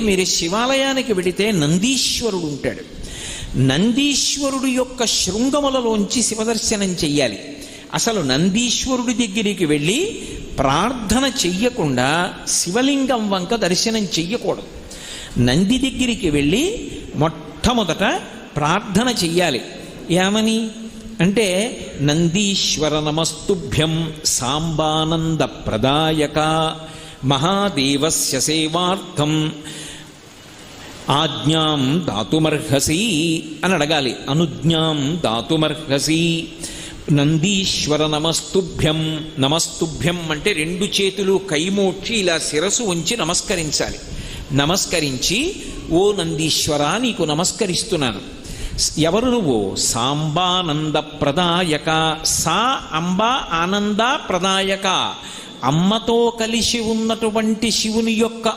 మీరు శివాలయానికి వెడితే నందీశ్వరుడు ఉంటాడు. నందీశ్వరుడు యొక్క శృంగములలోంచి శివదర్శనం చెయ్యాలి. అసలు నందీశ్వరుడి దగ్గరికి వెళ్ళి ప్రార్థన చెయ్యకుండా శివలింగం వంక దర్శనం చెయ్యకూడదు. నంది దగ్గరికి వెళ్ళి మొట్టమొదట ప్రార్థన చెయ్యాలి. ఏమని అంటే, నందీశ్వర నమస్తుభ్యం సాంబానంద ప్రదాయక మహాదేవస్య సేవార్థం ఆజ్ఞాం దాతుమర్హసి అని అడగాలి. అనుజ్ఞాం దాతుమర్హసి. నందీశ్వర నమస్తుభ్యం. నమస్తుభ్యం అంటే రెండు చేతులు కైమోడ్చి ఇలా శిరసు ఉంచి నమస్కరించాలి. నమస్కరించి, ఓ నందీశ్వర నీకు నమస్కరిస్తున్నాను. ఎవరు నువ్వు? సాంబానంద ప్రదాయక. సా అంబ ఆనంద ప్రదాయక. అమ్మతో కలిసి ఉన్నటువంటి శివుని యొక్క